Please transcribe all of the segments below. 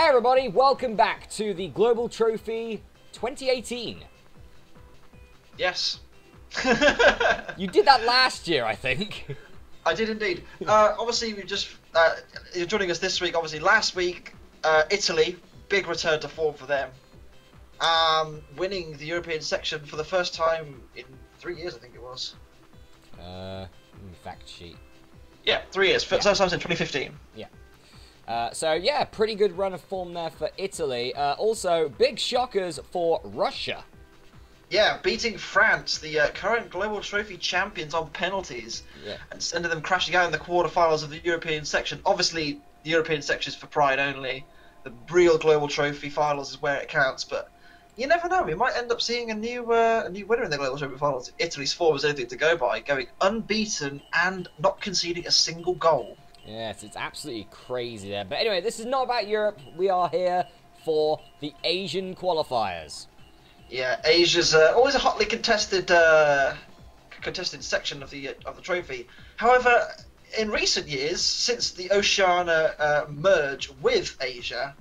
Hey everybody, welcome back to the Global Trophy 2018. Yes. You did that last year, I think. I did indeed. Obviously, you're joining us this week. Obviously, last week, Italy, big return to form for them. Winning the European section for the first time in 3 years, I think it was. Fact sheet. Yeah, 3 years. First time since 2015. Yeah. So yeah, pretty good run of form there for Italy. Also, big shockers for Russia. Yeah, beating France, the current Global Trophy champions on penalties, and sending them crashing out in the quarterfinals of the European section. Obviously, the European section is for pride only. The real Global Trophy finals is where it counts, but you never know. We might end up seeing a new winner in the Global Trophy finals. Italy's form is anything to go by, going unbeaten and not conceding a single goal. Yes, it's absolutely crazy there. But anyway, this is not about Europe. We are here for the Asian qualifiers. Yeah, Asia's always a hotly contested section of the trophy. However, in recent years, since the Oceania merge with Asia,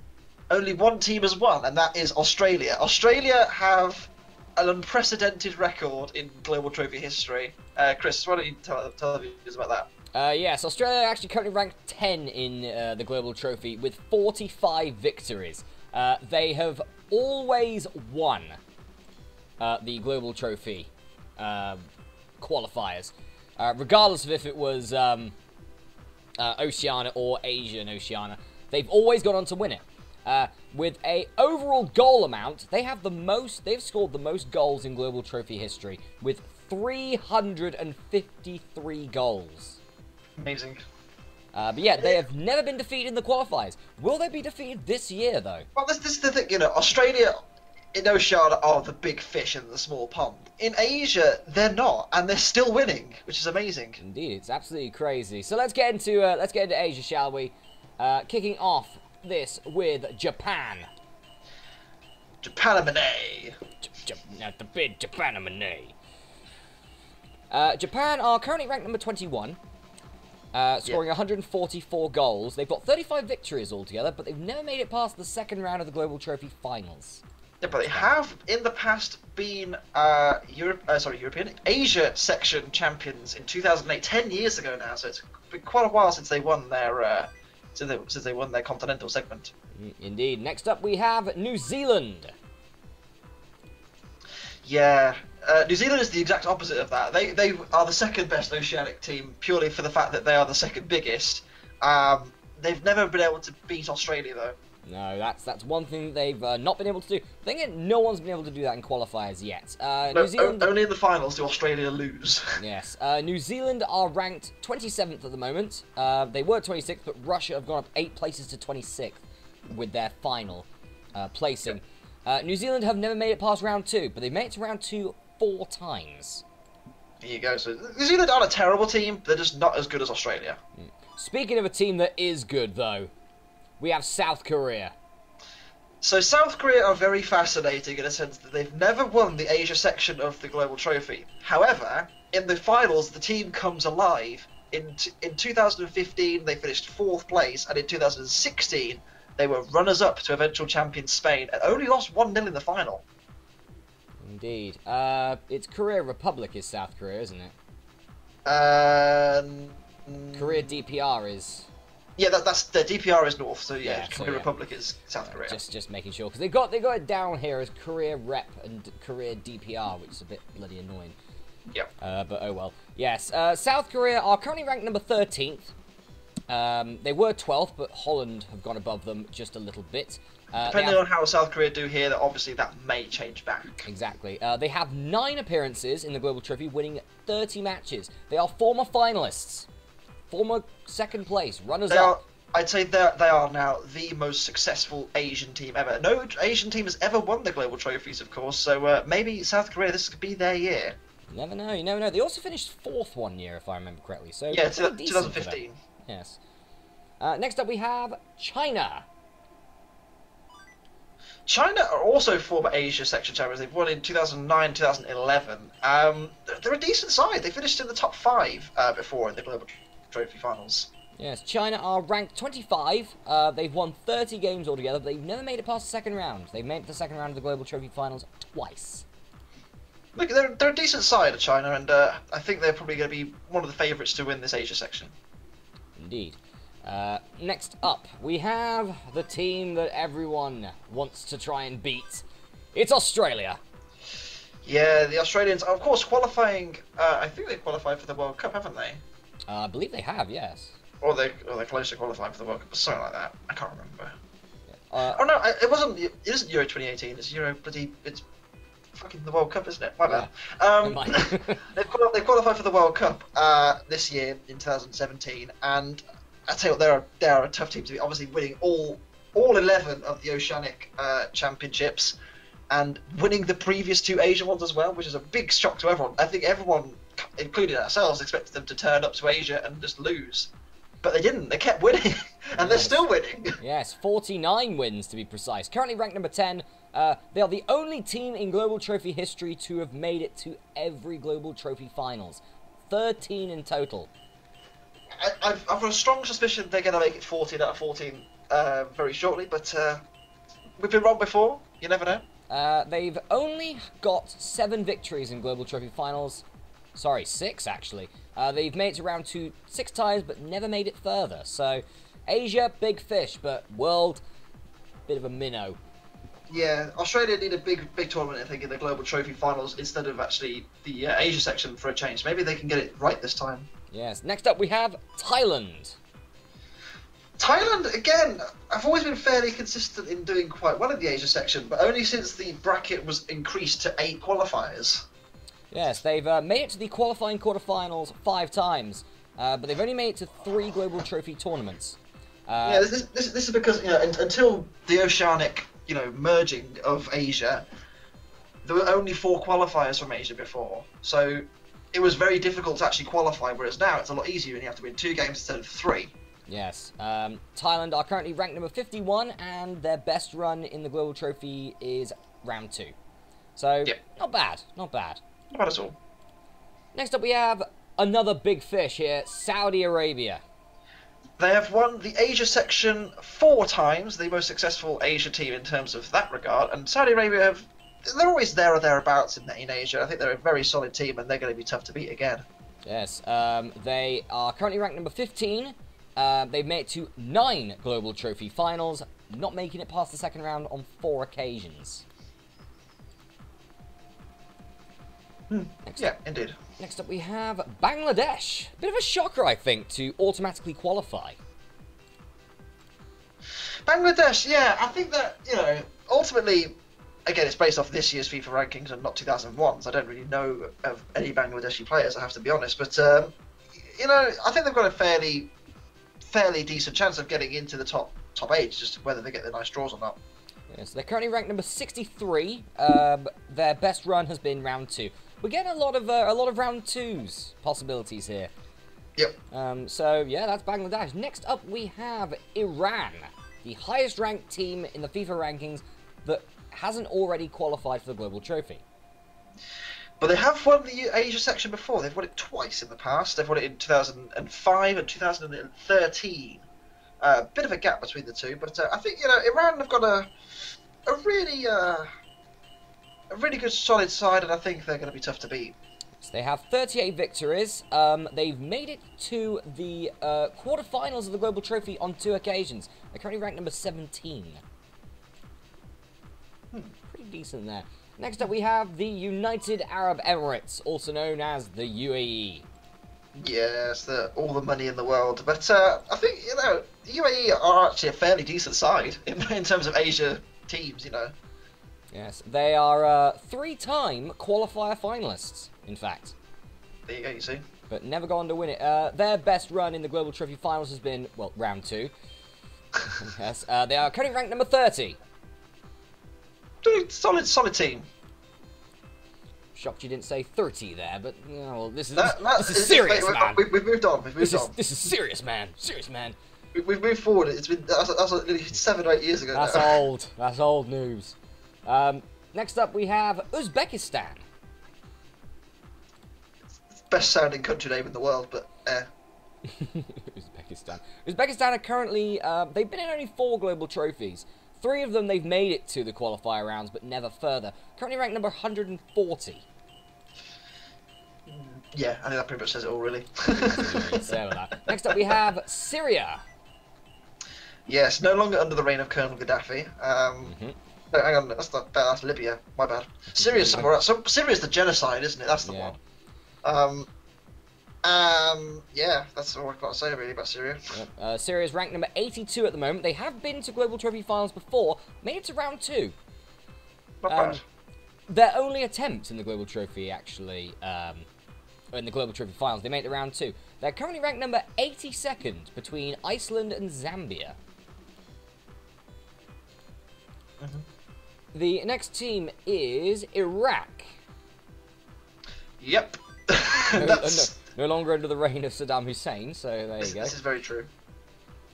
only one team has won, and that is Australia. Australia have an unprecedented record in Global Trophy history. Chris, why don't you tell the viewers about that? Yes, Australia are actually currently ranked 10 in the Global Trophy with 45 victories. They have always won the Global Trophy qualifiers, regardless of if it was Oceania or Asian Oceania. They've always gone on to win it. With a overall goal amount, they have the most. They've scored the most goals in Global Trophy history with 353 goals. Amazing. But yeah, they have never been defeated in the qualifiers. Will they be defeated this year, though? Well, this is the thing, you know, Australia in Oceania are the big fish in the small pond. In Asia, they're not, and they're still winning, which is amazing. Indeed, it's absolutely crazy. So let's get into Asia, shall we? Kicking off this with Japan. Japanamane. The big Japanamane. Japan are currently ranked number 21. Scoring 144 goals. They've got 35 victories altogether, but they've never made it past the second round of the Global Trophy finals. Yeah, but they have in the past been European Asia section champions in 2008, 10 years ago now. So it's been quite a while since they won their since they won their continental segment. Indeed. Next up, we have New Zealand. Yeah. New Zealand is the exact opposite of that. They are the second best oceanic team purely for the fact that they are the second biggest. They've never been able to beat Australia though. No, that's one thing they've not been able to do. I think no one's been able to do that in qualifiers yet. New Zealand only in the finals do Australia lose. Yes. New Zealand are ranked 27th at the moment. They were 26th, but Russia have gone up 8 places to 26th with their final placing. New Zealand have never made it past round 2, but they've made it to round 2 4 times. There you go. So New Zealand aren't a terrible team, they're just not as good as Australia. Speaking of a team that is good, though, we have South Korea. So South Korea are very fascinating in a sense that they've never won the Asia section of the Global Trophy. However, in the finals, the team comes alive. In 2015, they finished 4th place, and in 2016, they were runners-up to eventual champion Spain, and only lost 1-0 in the final. Indeed. It's Korea Republic is South Korea, isn't it? Korea DPR is... Yeah, that's the DPR is North, so yeah, Korea Republic is South Korea. Just making sure, because they got it down here as Korea Rep and Korea DPR, which is a bit bloody annoying. Yep. But oh well. Yes, South Korea are currently ranked number 13th. They were 12th, but Holland have gone above them just a little bit. Depending on how South Korea do here, obviously that may change back. Exactly. They have 9 appearances in the Global Trophy, winning 30 matches. They are former finalists. Former second place, runners-up. I'd say they are now the most successful Asian team ever. No Asian team has ever won the Global Trophies, of course, so maybe South Korea, this could be their year. You never know, you never know. They also finished 4th one year, if I remember correctly. So yeah, 2015. Yes. Next up we have China. China are also former Asia section champions. They've won in 2009, 2011. They're a decent side. They finished in the top 5 before in the Global Trophy finals. Yes, China are ranked 25. They've won 30 games altogether, but they've never made it past the second round. They've made it to the second round of the Global Trophy Finals twice. Look, they're a decent side of China, and I think they're probably going to be one of the favourites to win this Asia section. Indeed. Next up, we have the team that everyone wants to try and beat. It's Australia. Yeah, the Australians are, of course, qualifying. I think they qualified for the World Cup, haven't they? I believe they have, yes. Or they're close to qualifying for the World Cup, or something like that. I can't remember. Yeah. No, it wasn't. It isn't Euro 2018. It's Euro It's fucking the World Cup, isn't it? My bad. They've qualified for the World Cup this year in 2017, and I tell you what, they are a tough team to be. Obviously, winning all 11 of the Oceanic championships, and winning the previous 2 Asian ones as well, which is a big shock to everyone. I think everyone, including ourselves, expected them to turn up to Asia and just lose. But they didn't. They kept winning, and they're still winning. Yes, 49 wins to be precise. Currently ranked number 10. They are the only team in Global Trophy history to have made it to every Global Trophy finals. 13 in total. I've got a strong suspicion they're going to make it 14 out of 14 very shortly, but we've been wrong before. You never know. They've only got 7 victories in Global Trophy finals. Sorry, 6 actually. They've made it to round 2 6 times, but never made it further. So, Asia, big fish, but world, bit of a minnow. Yeah, Australia need a big tournament, I think, in the Global Trophy finals instead of actually the Asia section for a change. Maybe they can get it right this time. Yes. Next up, we have Thailand. Thailand, again, I've always been fairly consistent in doing quite well in the Asia section, but only since the bracket was increased to 8 qualifiers. Yes, they've made it to the qualifying quarterfinals 5 times, but they've only made it to 3 Global Trophy tournaments. Yeah, this is because, you know, until the Oceanic, you know, merging of Asia, there were only 4 qualifiers from Asia before, so it was very difficult to actually qualify, whereas now it's a lot easier and you have to win 2 games instead of 3. Yes. Thailand are currently ranked number 51, and their best run in the Global Trophy is round 2. So, yep. Not bad, not bad. Not bad at all. Next up we have another big fish here, Saudi Arabia. They have won the Asia section 4 times, the most successful Asia team in terms of that regard, and Saudi Arabia they're always there or thereabouts in Asia. I think they're a very solid team, and they're going to be tough to beat again. Yes, they are currently ranked number 15. They've made it to 9 Global Trophy finals, not making it past the second round on 4 occasions. Indeed. Next up we have Bangladesh. Bit of a shocker, I think, to automatically qualify. Bangladesh, yeah, I think that, you know, ultimately, again, it's based off this year's FIFA rankings and not 2001's. I don't really know of any Bangladeshi players, I have to be honest. But, you know, I think they've got a fairly decent chance of getting into the top 8, just whether they get the nice draws or not. Yes, they're currently ranked number 63. Their best run has been round 2. We're getting a lot of round 2s possibilities here. Yep. So yeah, that's Bangladesh. Next up, we have Iran, the highest ranked team in the FIFA rankings that hasn't already qualified for the Global Trophy. But they have won the Asia section before. They've won it twice in the past. They've won it in 2005 and 2013. A bit of a gap between the two, but I think, you know, Iran have got a really good solid side, and I think they're going to be tough to beat. So they have 38 victories. They've made it to the quarterfinals of the Global Trophy on 2 occasions. They're currently ranked number 17. Pretty decent there. Next up we have the United Arab Emirates, also known as the UAE. Yes, all the money in the world. But I think, you know, the UAE are actually a fairly decent side in terms of Asia teams, you know. Yes, they are 3-time qualifier finalists, in fact. There you go, you see. But never gone to win it. Their best run in the Global Trophy finals has been, well, round 2. Yes, they are currently ranked number 30. Solid team. Shocked you didn't say 30 there, but, you know, well, this is serious, man. We've moved on. This is serious, man. Serious, man. We've moved forward. It's been that's nearly 7 or 8 years ago. That's now. old. That's old news. Next up, we have Uzbekistan. It's the best sounding country name in the world, but Uzbekistan. Uzbekistan are currently, they've been in only 4 global trophies. 3 of them they've made it to the qualifier rounds, but never further. Currently ranked number 140. Yeah, I think that pretty much says it all, really. Next up we have Syria. Yes, no longer under the reign of Colonel Gaddafi. No, hang on, that's Libya. My bad. Syria's somewhere else. So Syria's the genocide, isn't it? That's the one. Yeah, that's all I've got to say really about Syria. Yep. Syria's ranked number 82 at the moment. They have been to Global Trophy Finals before, made it to round 2. Not bad. Their only attempt in the Global Trophy, actually, in the Global Trophy Finals, they made it to round 2. They're currently ranked number 82nd between Iceland and Zambia. The next team is Iraq. Yep. No longer under the reign of Saddam Hussein, so there you go. This is very true.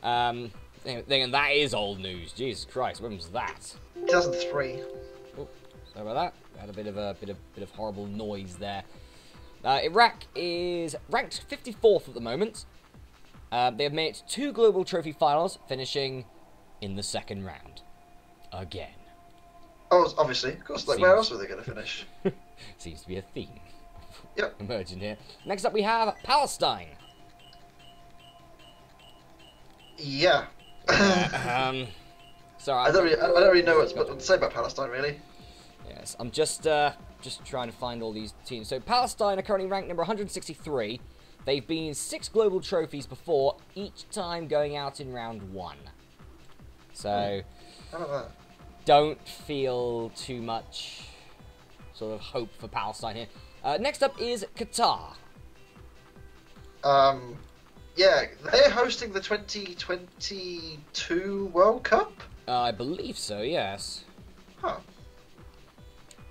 And that is old news. Jesus Christ, when was that? 2003. Oh, sorry about that. We had a bit of horrible noise there. Iraq is ranked 54th at the moment. They have made it to 2 Global Trophy Finals, finishing in the second round. Again. Oh, obviously. Of course, like, where else were they going to finish? Seems to be a theme. Yep. Emerging here. Next up we have Palestine. Yeah. Sorry. I don't really know what to say about Palestine, really. Yes, I'm just trying to find all these teams. So Palestine are currently ranked number 163. They've been in 6 global trophies before, each time going out in round 1. So How about that? Don't feel too much sort of hope for Palestine here. Next up is Qatar. Yeah, they're hosting the 2022 World Cup? I believe so, yes. Huh.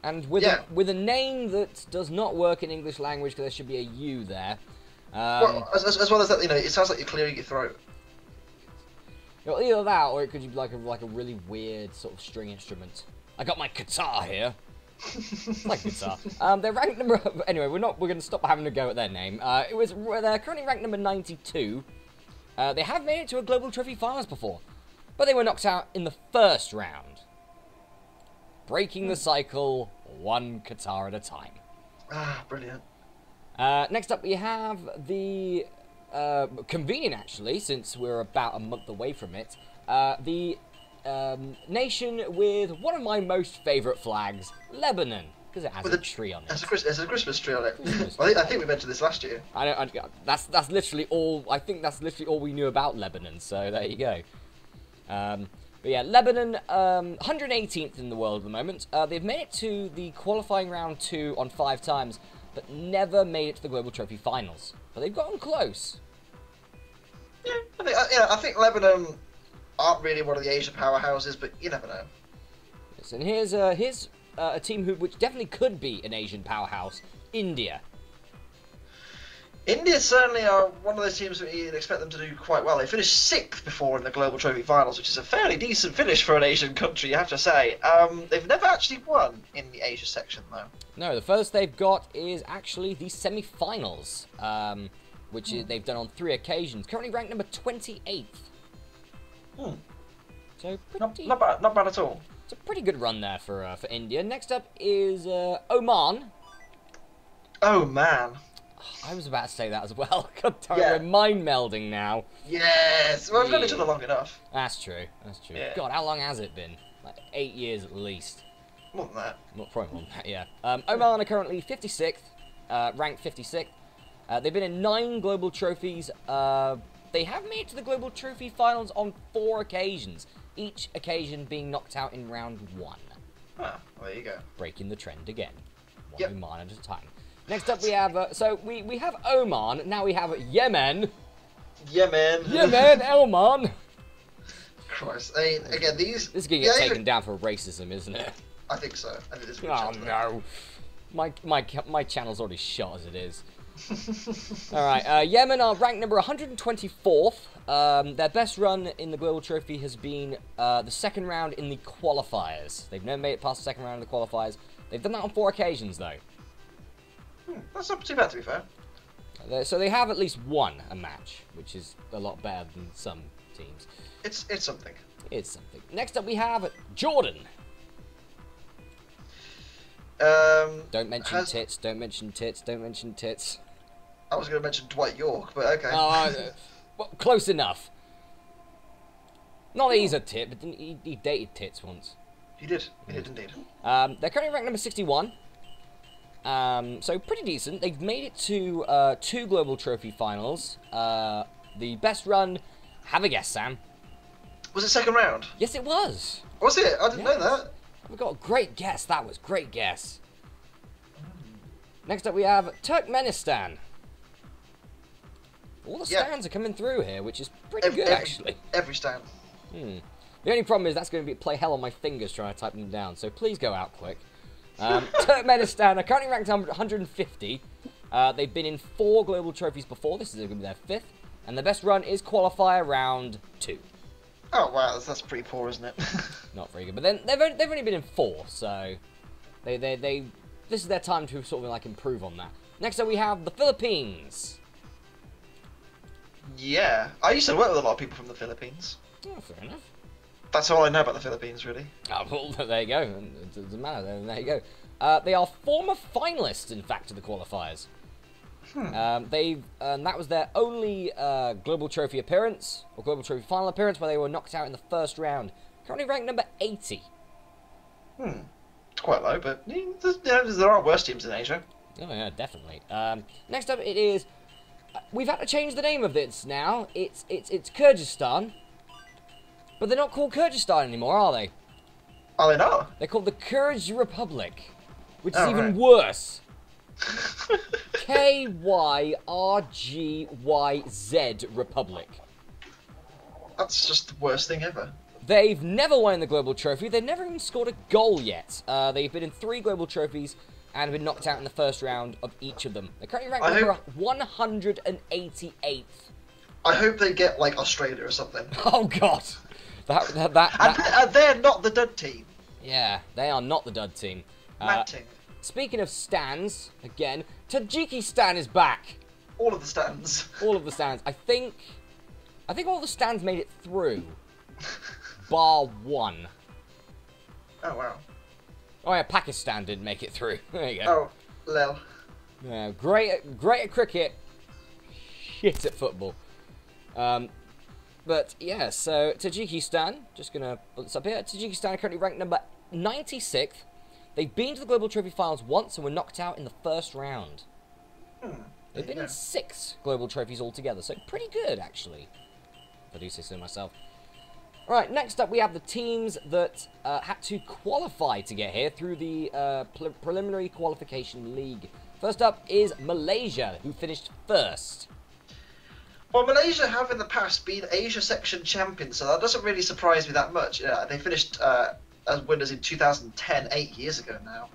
And with a name that does not work in English language, because there should be a U there. Well, as well as that, you know, it sounds like you're clearing your throat. Well, either that, or it could be like a really weird sort of string instrument. I got my guitar here. Like guitar. They're ranked number. Anyway, we're going to stop having a go at their name. They're currently ranked number 92. They have made it to a Global Trophy Finals before, but they were knocked out in the first round, breaking the cycle one Qatar at a time. Ah, brilliant. Next up, we have the convenient, actually, since we're about a month away from it. The nation with one of my most favourite flags, Lebanon, because it has a tree on it. There's a Christmas tree on it. I think we mentioned this last year. That's literally all. I think that's literally all we knew about Lebanon. So there you go. But yeah, Lebanon, 118th in the world at the moment. They've made it to the qualifying round 2 on 5 times, but never made it to the Global Trophy Finals. But they've gotten close. Yeah, I think Lebanon aren't really one of the Asia powerhouses, but you never know. Yes, and here's a team which definitely could be an Asian powerhouse, India. India certainly are one of those teams that you'd expect them to do quite well. They finished 6th before in the Global Trophy Finals, which is a fairly decent finish for an Asian country, you have to say. They've never actually won in the Asia section, though. No, the furthest they've got is actually the semi-finals, which they've done on 3 occasions. Currently ranked number 28th. So pretty, not bad at all. It's a pretty good run there for India. Next up is Oman. Oh man. I was about to say that as well. God, we're mind melding now. Yes. Well, we've known each other long enough. That's true. That's true. Yeah. God, how long has it been? Like 8 years at least. More than that. Probably more than that. Yeah. Oman are currently 56th, ranked 56th. They've been in 9 global trophies. They have made it to the Global Trophy Finals on 4 occasions, each occasion being knocked out in round 1. Ah, well, there you go. Breaking the trend again. One Oman at a time. Next up we have, we have Oman, now we have Yemen. Yemen, Oman. Christ, I mean, again, these... This is going to get taken down for racism, isn't it? I think so. I think this oh no. My channel's already shot as it is. Alright, Yemen are ranked number 124th. Their best run in the Global Trophy has been the second round in the qualifiers. They've never made it past the second round of the qualifiers. They've done that on 4 occasions, though. That's not too bad, to be fair. So they have at least won a match, which is a lot better than some teams. It's something. It's something. Next up we have Jordan. Don't mention tits, don't mention tits, don't mention tits. I was going to mention Dwight York, but okay. Well, close enough. Not that he's a tit, but he dated tits once. He did indeed. They're currently ranked number 61. So pretty decent. They've made it to 2 Global Trophy finals. The best run, have a guess, Sam. Was it second round? Yes, it was. Was it? I didn't know that. We've got a great guess. That was great guess. Next up we have Turkmenistan. All the stands are coming through here, which is pretty good, actually. Every stand. The only problem is that's going to play hell on my fingers trying to type them down, so please go out quick. Turkmenistan are currently ranked 150. They've been in 4 Global Trophies before. This is going to be their 5th. And the best run is qualifier round 2. Oh, wow. That's pretty poor, isn't it? Not very good. But then they've only been in 4, so this is their time to sort of like improve on that. Next up we have the Philippines. Yeah. I used to work with a lot of people from the Philippines. Oh, fair enough. That's all I know about the Philippines, really. Oh, well, there you go. It doesn't matter. There you go. They are former finalists, in fact, of the qualifiers. That was their only Global Trophy appearance, or Global Trophy final appearance, where they were knocked out in the first round. Currently ranked number 80. It's quite low, but there are worse teams in Asia. Oh, yeah, definitely. Next up, it is... we've had to change the name of this now. It's Kyrgyzstan. But they're not called Kyrgyzstan anymore, are they? Are they not? They're called the Kyrgyz Republic, which is even worse. KYRGYZ Republic. That's just the worst thing ever. They've never won the Global Trophy. They've never even scored a goal yet. They've been in 3 Global Trophies and have been knocked out in the first round of each of them. They're currently ranked number 188th. I hope they get, like, Australia or something. Oh, God. And they're not the dud team. Yeah, they are not the dud team. Speaking of stands, again, Tajikistan is back. All of the stands. All of the stands. I think all the stands made it through. Bar 1. Oh, wow. Oh, yeah, Pakistan didn't make it through. There you go. Oh, lel. Yeah, great at cricket. Shit at football. But, yeah, so Tajikistan, just going to put this up here. Tajikistan are currently ranked number 96th. They've been to the Global Trophy finals once and were knocked out in the first round. They've been in 6 Global Trophies altogether, so pretty good, actually. If I do say so myself. Alright, next up we have the teams that had to qualify to get here through the Preliminary Qualification League. First up is Malaysia, who finished first. Well, Malaysia have in the past been Asia Section champions, so that doesn't really surprise me that much. Yeah, they finished as winners in 2010, 8 years ago now.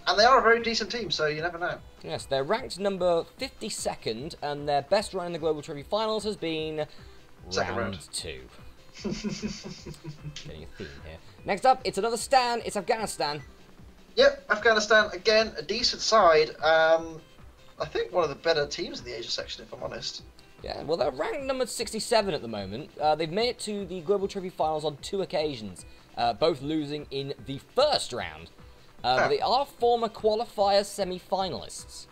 And they are a very decent team, so you never know. Yes, they're ranked number 52nd, and their best run in the Global Trophy Finals has been round 2. Getting a theme here. Next up, it's another stand. It's Afghanistan. Yep, Afghanistan, again, a decent side. I think one of the better teams in the Asia section, if I'm honest. Yeah, well, they're ranked number 67 at the moment. They've made it to the Global Trophy Finals on 2 occasions, both losing in the first round. But they are former qualifier semi-finalists.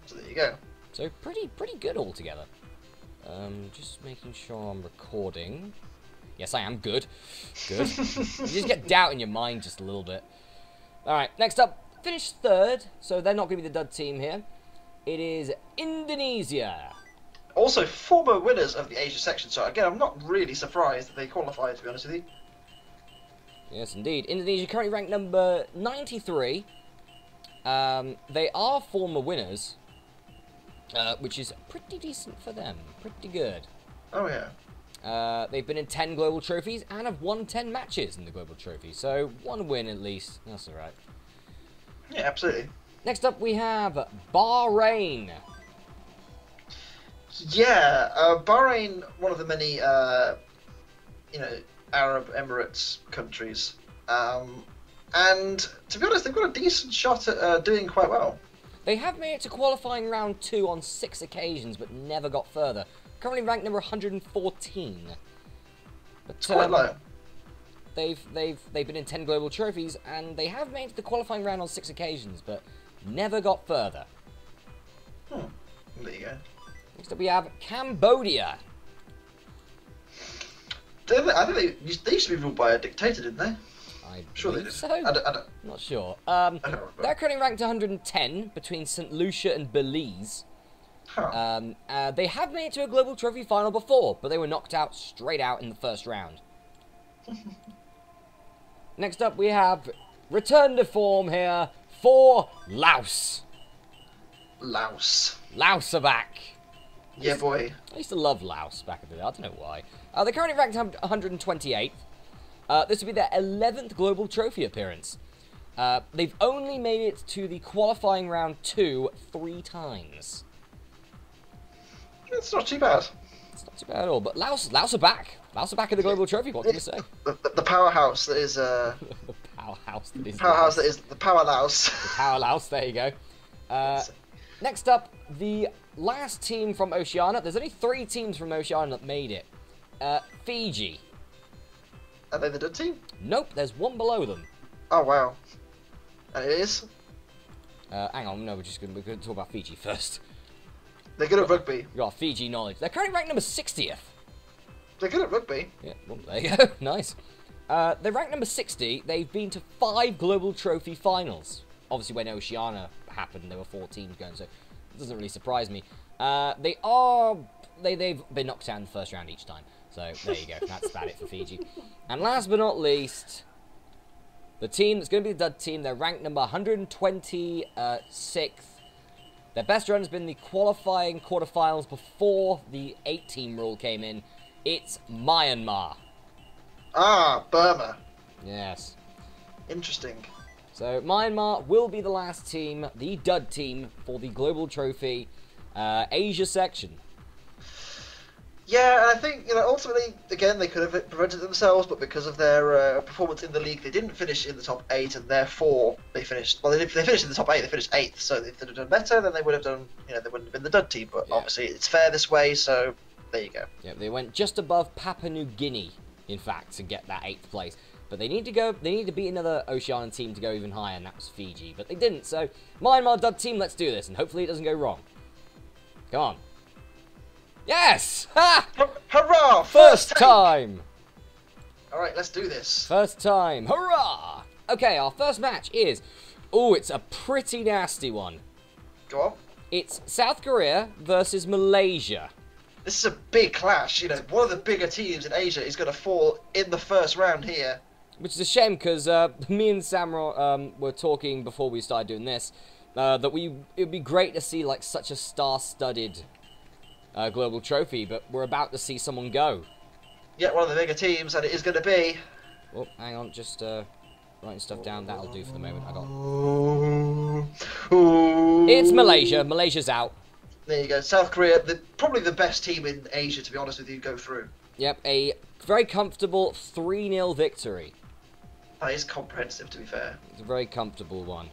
So there you go. So pretty good altogether. Just making sure I'm recording. Yes, I am good. Good. You just get doubt in your mind just a little bit. Alright, next up, finished 3rd, so they're not going to be the dud team here. It is Indonesia. Also, former winners of the Asia section, so again, I'm not really surprised that they qualified, to be honest with you. Yes, indeed. Indonesia currently ranked number 93. They are former winners, which is pretty decent for them. Pretty good. Oh, yeah. They've been in 10 Global Trophies and have won 10 matches in the Global Trophy, so 1 win at least. That's alright. Yeah, absolutely. Next up, we have Bahrain. Yeah, Bahrain, one of the many, Arab Emirates countries. And to be honest, they've got a decent shot at doing quite well. They have made it to qualifying round 2 on 6 occasions, but never got further. Currently ranked number 114. But, it's quite low. They've been in 10 global trophies, and they have made it to the qualifying round on 6 occasions, but never got further. There you go. Next up we have Cambodia. I think they used to be ruled by a dictator, didn't they? I sure they believe did. so. I don't. Not sure. I don't remember. They're currently ranked 110 between St. Lucia and Belize. Huh. They have made it to a global trophy final before, but they were knocked out straight out in the first round. Next up we have return to form here for Laos. Laos. Laos are back. Yeah, boy. I used to love Laos back in the day. I don't know why. They're currently ranked 128th. This will be their 11th global trophy appearance. They've only made it to the qualifying round 2 3 times. It's not too bad. It's not too bad at all. But Laos are back. Laos are back in the global trophy. What can you say? The powerhouse that is. The powerhouse that is. Powerhouse that is the Power Laos. The Power Laos. There you go. Next up, the last team from Oceania. There's only 3 teams from Oceania that made it. Fiji. Are they the good team? Nope, there's one below them. Oh wow. And it is? Hang on, no, we're going to talk about Fiji first. They're good at rugby. We got Fiji knowledge. They're currently ranked number 60th. They're good at rugby. Yeah, well, there you go. Nice. They're ranked number 60. They've been to 5 global trophy finals. Obviously, when Oceania happened, there were 4 teams going, so it doesn't really surprise me. They've been knocked out in the first round each time. So there you go. That's about it for Fiji. And last but not least, the team that's going to be the dud team. They're ranked number 126th. Their best run has been the qualifying quarterfinals before the 8-team rule came in. It's Myanmar. Ah, Burma. Yes. Interesting. So Myanmar will be the last team, the dud team, for the Global Trophy Asia section. Yeah, and I think, ultimately, again, they could have prevented themselves, but because of their performance in the league, they didn't finish in the top 8, and therefore they finished. Well, they finished in the top 8. They finished 8th. So if they'd have done better, then they would have done. They wouldn't have been the dud team. But obviously, it's fair this way. So there you go. Yeah, they went just above Papua New Guinea, in fact, to get that 8th place. But they need to go. They need to beat another Oceanian team to go even higher, and that was Fiji. But they didn't. So Myanmar dud team, let's do this, and hopefully it doesn't go wrong. Come on. Yes! Ha! Hurrah! First time! Alright, let's do this. First time. Hurrah! Okay, our first match is... Oh, it's a pretty nasty one. Go on. It's South Korea versus Malaysia. This is a big clash. One of the bigger teams in Asia is going to fall in the first round here. Which is a shame, because me and Sam were talking before we started doing this, that it would be great to see like such a star-studded... global trophy, but we're about to see someone go. Yeah, one of the bigger teams, and it is going to be... Oh, hang on, just writing stuff down. That'll do for the moment. I got... It's Malaysia. Malaysia's out. There you go. South Korea, probably the best team in Asia, to be honest with you, go through. Yep, a very comfortable 3-0 victory. That is comprehensive, to be fair. It's a very comfortable one.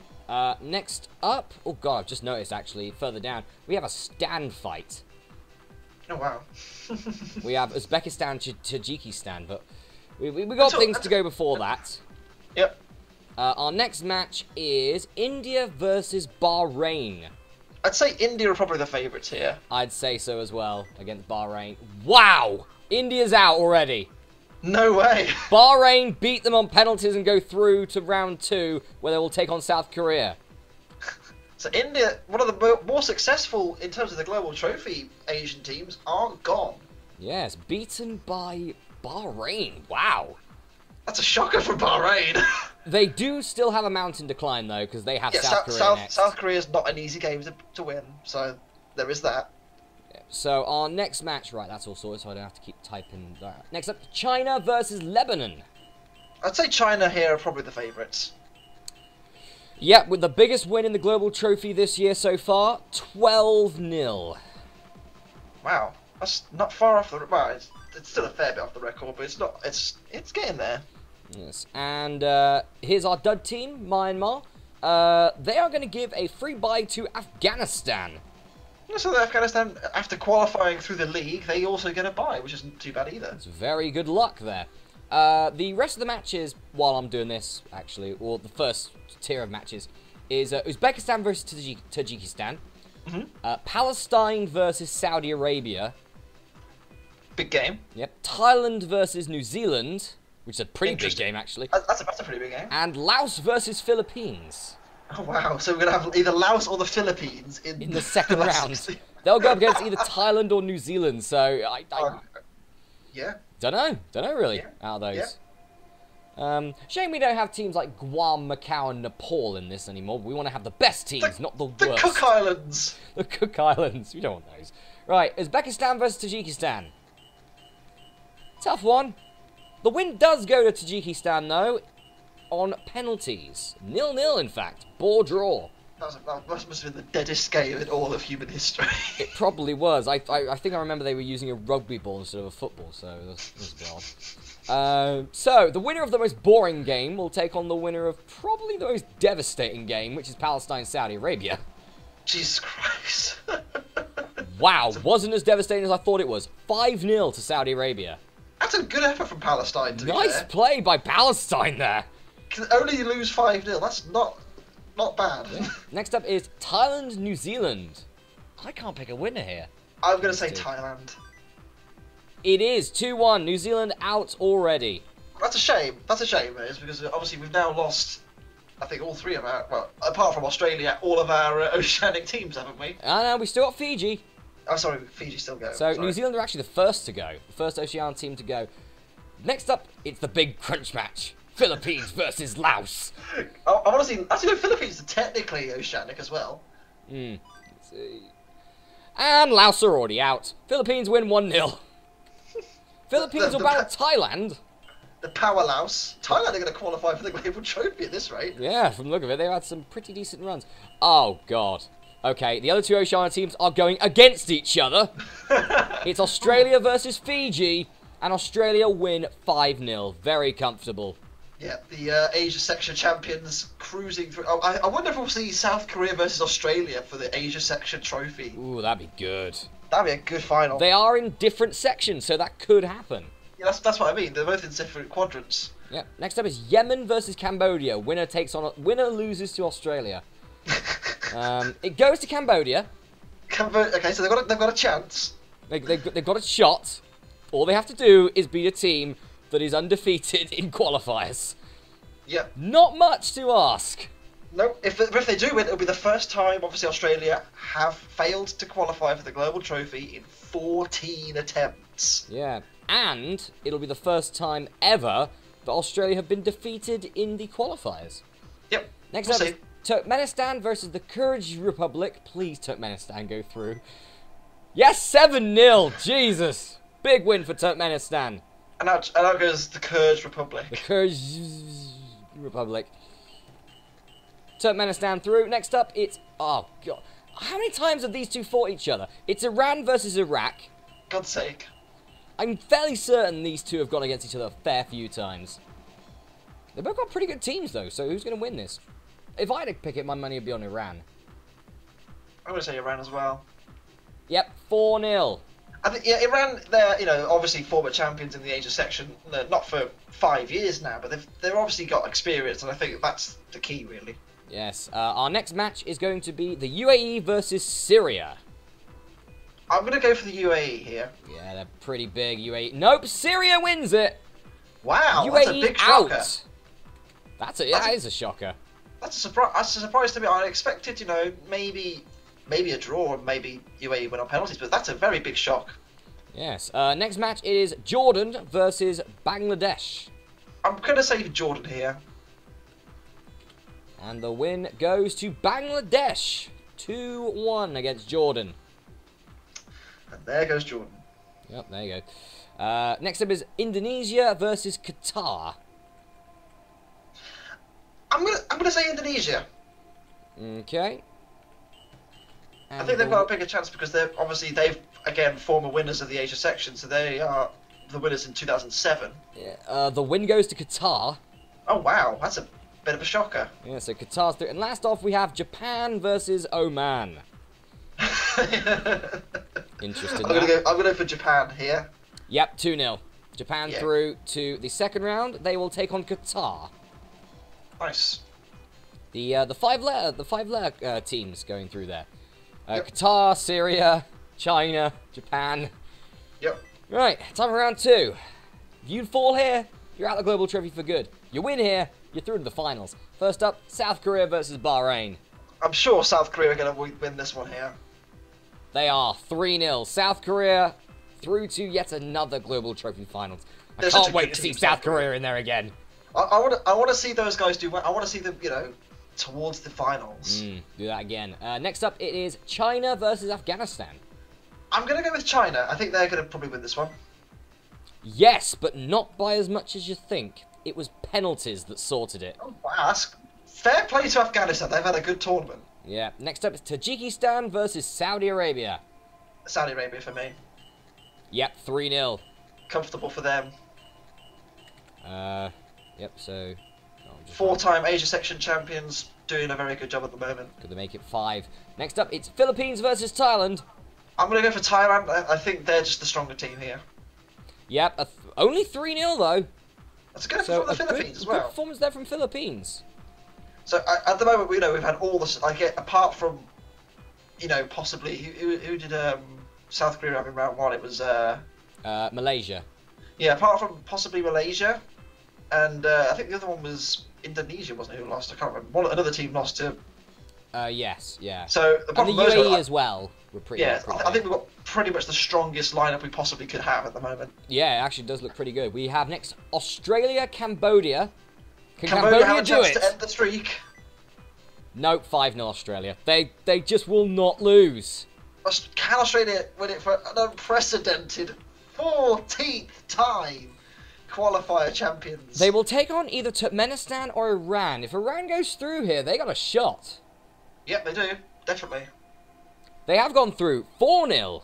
Next up... Oh, God, I've just noticed, actually, further down, we have a stand fight. Oh, wow. We have Uzbekistan, Tajikistan, but we got things to go before that. Yep. Our next match is India versus Bahrain. I'd say India are probably the favourites here. I'd say so as well, against Bahrain. Wow! India's out already. No way. Bahrain beat them on penalties and go through to round 2, where they will take on South Korea. So India, one of the more successful in terms of the Global Trophy Asian teams, aren't gone. Yes, beaten by Bahrain. Wow. That's a shocker for Bahrain. They do still have a mountain to climb, though, because they have South Korea next. South Korea's not an easy game to win, so there is that. Yeah. So our next match, right, that's all sorted, so I don't have to keep typing that. Next up, China versus Lebanon. I'd say China here are probably the favourites. Yep, with the biggest win in the Global Trophy this year so far, 12-0. Wow, that's not far off the... Well, it's still a fair bit off the record, but it's not... It's getting there. Yes, and here's our dud team, Myanmar. they are going to give a free bye to Afghanistan. So Afghanistan, after qualifying through the league, they also get a bye, which isn't too bad either. It's very good luck there. The rest of the matches, while I'm doing this, actually, or the first tier of matches, is Uzbekistan versus Tajikistan, Palestine versus Saudi Arabia. Big game. Yep. Thailand versus New Zealand, which is a pretty big game, actually. That's a pretty big game. And Laos versus Philippines. Oh, wow. So we're going to have either Laos or the Philippines in the second round. They'll go up against either Thailand or New Zealand, so yeah. Don't know really, out of those. Yeah. Shame we don't have teams like Guam, Macau, and Nepal in this anymore. We want to have the best teams, not the worst. The Cook Islands! The Cook Islands. We don't want those. Right, Uzbekistan versus Tajikistan. Tough one. The win does go to Tajikistan, though, on penalties. 0-0, in fact. Bore draw. That must have been the deadest game in all of human history. It probably was. I think I remember they were using a rugby ball instead of a football, so that was a bit odd. So, the winner of the most boring game will take on the winner of probably the most devastating game, which is Palestine-Saudi Arabia. Jesus Christ. Wow, wasn't as devastating as I thought it was. 5-0 to Saudi Arabia. That's a good effort from Palestine, to be fair. Nice play by Palestine there. Only you lose 5-0, that's not bad. Yeah. Next up is Thailand, New Zealand. I can't pick a winner here. I'm going to say Thailand. It is 2-1. New Zealand out already. That's a shame. That's a shame, it is, because obviously we've now lost, I think, all three of our, well, apart from Australia, all of our oceanic teams, haven't we? No, we still got Fiji. Oh, sorry, Fiji still go. So New Zealand are actually the first to go. The first Oceanian team to go. Next up, it's the big crunch match. Philippines versus Laos. I want to see. Actually, the Philippines are technically oceanic as well. Let's see. And Laos are already out. Philippines win 1-0. Philippines will battle Thailand. The power Laos. Thailand are going to qualify for the Global Trophy at this rate. Yeah, from the look of it, they've had some pretty decent runs. Oh, God. Okay, the other two Oceania teams are going against each other. It's Australia versus Fiji, and Australia win 5-0. Very comfortable. Yeah, the Asia section champions cruising through. Oh, I wonder if we'll see South Korea versus Australia for the Asia section trophy. Ooh, that'd be good. That'd be a good final. They are in different sections, so that could happen. Yeah, that's what I mean. They're both in different quadrants. Yeah. Next up is Yemen versus Cambodia. Winner loses to Australia. It goes to Cambodia. Okay, so they've got a chance. They've got a shot. All they have to do is beat a team that is undefeated in qualifiers. Yep. Not much to ask. No, if they do win, it'll be the first time, obviously, Australia have failed to qualify for the Global Trophy in 14 attempts. Yeah, and it'll be the first time ever that Australia have been defeated in the qualifiers. Yep. Next up is Turkmenistan versus the Kyrgyz Republic. Please, Turkmenistan, go through. Yes, 7-0. Jesus. Big win for Turkmenistan. And out goes the Kyrgyz Republic. The Kyrgyz Republic. Turkmenistan through. Next up, it's... Oh, God. How many times have these two fought each other? It's Iran versus Iraq. God's sake. I'm fairly certain these two have gone against each other a fair few times. They've both got pretty good teams, though, so who's going to win this? If I had to pick it, my money would be on Iran. I'm going to say Iran as well. Yep, 4-0. I think, yeah, Iran, they're, obviously former champions in the Asia section, not for 5 years now, but they've obviously got experience, and I think that's the key, really. Yes, our next match is going to be the UAE versus Syria. I'm going to go for the UAE here. Yeah, they're pretty big, UAE. Nope, Syria wins it! Wow, UAE that's a big shocker. Out. That is a shocker. That's a surprise to me. I expected, maybe a draw, and maybe UAE win on penalties, but that's a very big shock. Yes. Next match is Jordan versus Bangladesh. I'm going to say Jordan here. And the win goes to Bangladesh. 2-1 against Jordan. And there goes Jordan. Yep, there you go. Next up is Indonesia versus Qatar. I'm gonna say Indonesia. Okay. And I think they've got a bigger chance because they've again former winners of the Asia section, so they are the winners in 2007. Yeah, the win goes to Qatar. Oh wow, that's a Bit of a shocker. Yeah, so Qatar's through. And last off, we have Japan versus Oman. Interesting. I'm gonna go for Japan here. Yep, 2-0. Japan through to the second round. They will take on Qatar. Nice. The five letter teams going through there. Qatar, Syria, China, Japan. Yep. Right, time for round 2. If you fall here, you're out of the Global Trophy for good. You win here, you're through to the finals. First up, South Korea versus Bahrain. I'm sure South Korea are going to win this one here. They are 3-0. South Korea through to yet another Global Trophy finals. I can't wait to see South Korea in there again. I want to see those guys do well. I want to see them, towards the finals. Do that again. Next up, it is China versus Afghanistan. I'm going to go with China. I think they're going to probably win this one. Yes, but not by as much as you think. It was penalties that sorted it. Oh, wow. That's fair play to Afghanistan. They've had a good tournament. Yeah. Next up is Tajikistan versus Saudi Arabia. Saudi Arabia for me. Yep, 3-0. Comfortable for them. Yep, so... Four-time Asia section champions, doing a very good job at the moment. Could they make it 5? Next up, it's Philippines versus Thailand. I'm going to go for Thailand. I think they're just the stronger team here. Yep, only 3-0 though. That's a good performance from the Philippines as well. Good performance there from Philippines. So at the moment, we've had all this. Apart from, possibly who did South Korea have in round 1? It was Malaysia. Yeah, apart from possibly Malaysia, and I think the other one was Indonesia, wasn't it? Who lost? I can't remember. Another team lost to. Yes, yeah. So and the UAE as well. We're pretty. Yeah, I think we've got pretty much the strongest lineup we possibly could have at the moment. Yeah, it actually does look pretty good. We have next Australia, Cambodia. Can Cambodia have a do chance it? to end the streak? Nope, 5-0 Australia. They just will not lose. Can Australia win it for an unprecedented 14th time qualifier champions? They will take on either Turkmenistan or Iran. If Iran goes through here, they got a shot. Yep, they do. Definitely. They have gone through 4-0.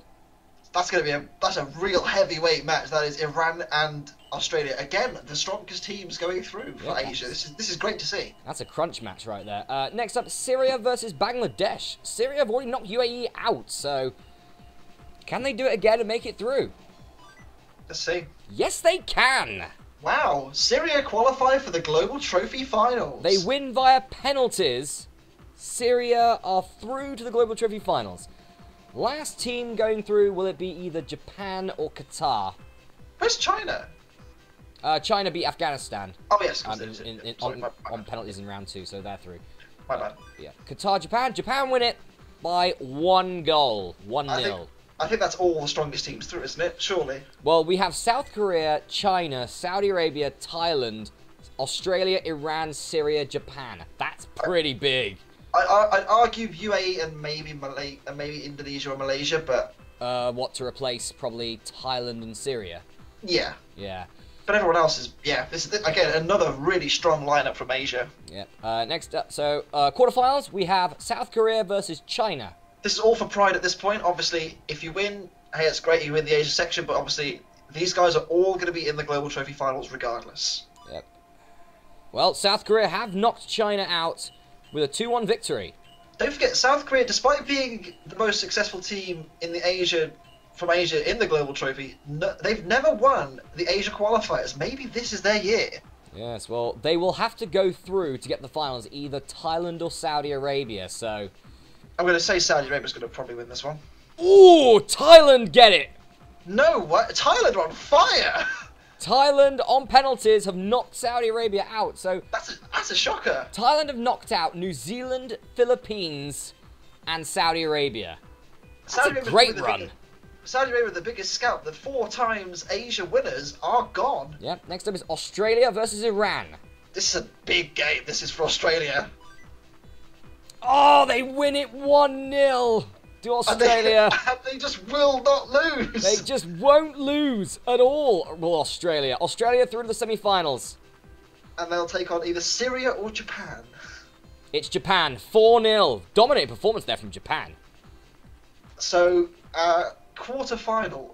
That's going to be that's a real heavyweight match. That is Iran and Australia. Again, the strongest teams going through for Asia. This is great to see. That's a crunch match right there. Next up, Syria versus Bangladesh. Syria have already knocked UAE out, so can they do it again and make it through? Let's see. Yes, they can. Wow, Syria qualify for the Global Trophy Finals. They win via penalties. Syria are through to the Global Trophy Finals. Last team going through, will it be either Japan or Qatar? Where's China? China beat Afghanistan. Oh, yes. On penalties in round 2, so they're through. My bad. Yeah. Qatar, Japan. Japan win it by 1 goal. 1-0. I think that's all the strongest teams through, isn't it? Surely. Well, we have South Korea, China, Saudi Arabia, Thailand, Australia, Iran, Syria, Japan. That's pretty big. I'd argue UAE and maybe Indonesia or Malaysia, but what to replace probably Thailand and Syria. Yeah. Yeah. But everyone else is This is again another really strong lineup from Asia. Yeah. Next up, so quarterfinals we have South Korea versus China. This is all for pride at this point. Obviously, if you win, hey, it's great. You win the Asia section, but obviously these guys are all going to be in the Global Trophy Finals regardless. Yep. Well, South Korea have knocked China out with a 2-1 victory. Don't forget, South Korea, despite being the most successful team in the Asia in the Global Trophy, they've never won the Asia qualifiers. Maybe this is their year. Yes, well, they will have to go through to get the finals, either Thailand or Saudi Arabia, so... I'm going to say Saudi Arabia's going to probably win this one. Ooh, Thailand get it! No, what? Thailand are on fire! Thailand, on penalties, have knocked Saudi Arabia out, so... That's a shocker. Thailand have knocked out New Zealand, Philippines, and Saudi Arabia. That's a great run. Saudi Arabia, the biggest scalp, the 4 times Asia winners, are gone. Yeah, next up is Australia versus Iran. This is a big game. This is for Australia. Oh, they win it 1-0 to Australia. And they just will not lose. They just won't lose at all, will Australia. Australia through to the semi-finals. And they'll take on either Syria or Japan. It's Japan, 4-0. Dominating performance there from Japan. So,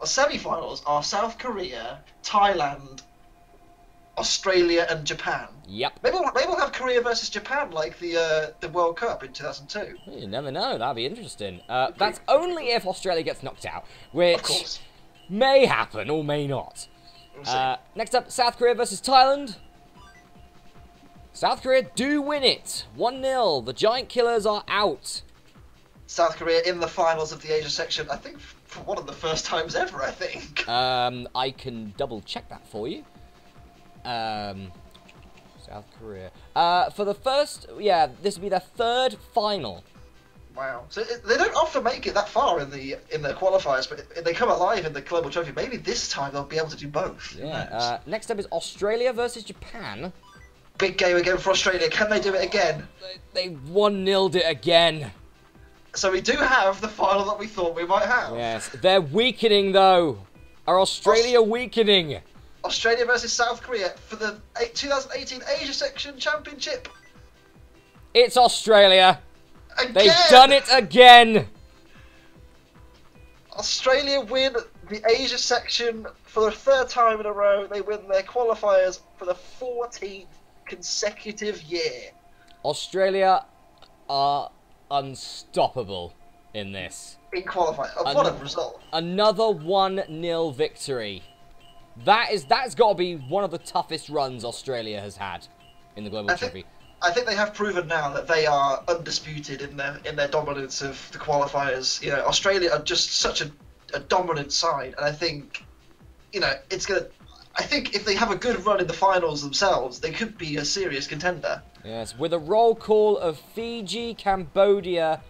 semi-finals are South Korea, Thailand, Australia and Japan. Yep. Maybe we'll have Korea versus Japan like the World Cup in 2002. You never know. That'd be interesting. That's only if Australia gets knocked out, which may happen or may not. We'll next up, South Korea versus Thailand. South Korea do win it. 1-0. The Giant Killers are out. South Korea in the finals of the Asia section, I think for one of the first times ever, I think. I can double check that for you. South Korea. For the first, yeah, this will be their third final. Wow. So they don't often make it that far in the qualifiers, but if they come alive in the Global Trophy, maybe this time they'll be able to do both. Yeah. Next up is Australia versus Japan. Big game again for Australia. Can they do it again? They 1-0'd it again. So we do have the final that we thought we might have. Yes. They're weakening, though. Are Australia weakening? Australia versus South Korea for the 2018 Asia Section Championship. It's Australia. Again! They've done it again. Australia win the Asia Section for the third time in a row. They win their qualifiers for the 14th consecutive year. Australia are unstoppable in this. In qualifier. What a result. Another 1-0 victory. That's got to be one of the toughest runs Australia has had in the Global Trophy. I think they have proven now that they are undisputed in their dominance of the qualifiers. You know, Australia are just such a dominant side, and I think, you know, I think if they have a good run in the finals themselves, they could be a serious contender. Yes, with a roll call of Fiji, Cambodia,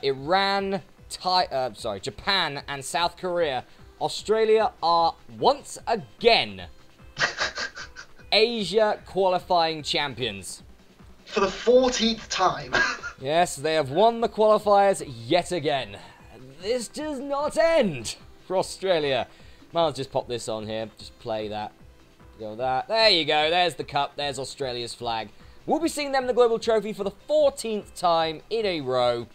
Iran, Japan, and South Korea, Australia are once again Asia qualifying champions. For the 14th time. Yes, they have won the qualifiers yet again. This does not end for Australia. Might just pop this on here. Just play that. Go that. There you go. There's the cup. There's Australia's flag. We'll be seeing them in the Global Trophy for the 14th time in a row.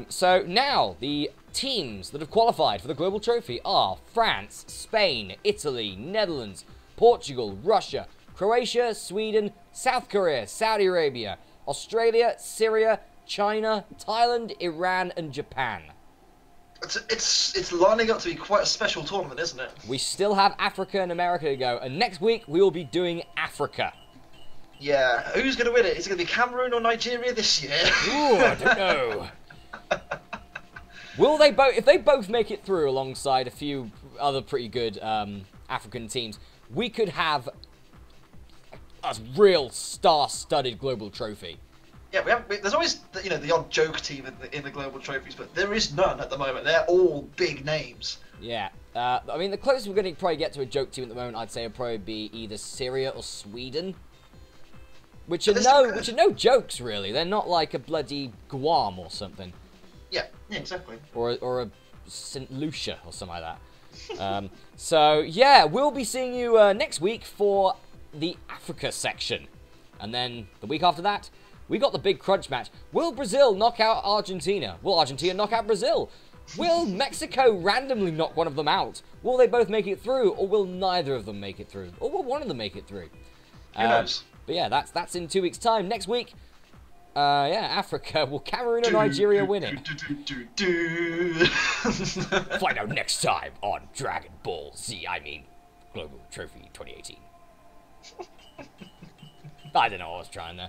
So now, the teams that have qualified for the Global Trophy are France, Spain, Italy, Netherlands, Portugal, Russia, Croatia, Sweden, South Korea, Saudi Arabia, Australia, Syria, China, Thailand, Iran, and Japan. It's lining up to be quite a special tournament, isn't it? We still have Africa and America to go, and next week we will be doing Africa. Yeah, who's going to win it? Is it going to be Cameroon or Nigeria this year? Ooh, I don't know. Will they both? If they both make it through alongside a few other pretty good African teams, we could have a real star-studded Global Trophy. Yeah, there's always the odd joke team in the Global Trophies, but there is none at the moment. They're all big names. Yeah, I mean the closest we're going to probably get to a joke team at the moment, I'd say, would probably be either Syria or Sweden, which are no jokes really. They're not like a bloody Guam or something. Yeah, exactly. Or a St. Lucia or something like that. So yeah, we'll be seeing you next week for the Africa section, and then the week after that, we got the big crunch match. Will Brazil knock out Argentina? Will Argentina knock out Brazil? Will Mexico randomly knock one of them out? Will they both make it through, or will neither of them make it through? Or will one of them make it through? Who knows? But yeah, that's in 2 weeks' time. Next week, Africa. Will Cameroon or Nigeria win it? Find out next time on Dragon Ball Z. I mean, Global Trophy 2018. I don't know what I was trying there.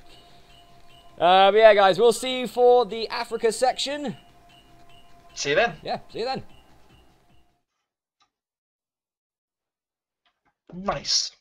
But yeah, guys, we'll see you for the Africa section. See you then. Yeah, see you then. Nice.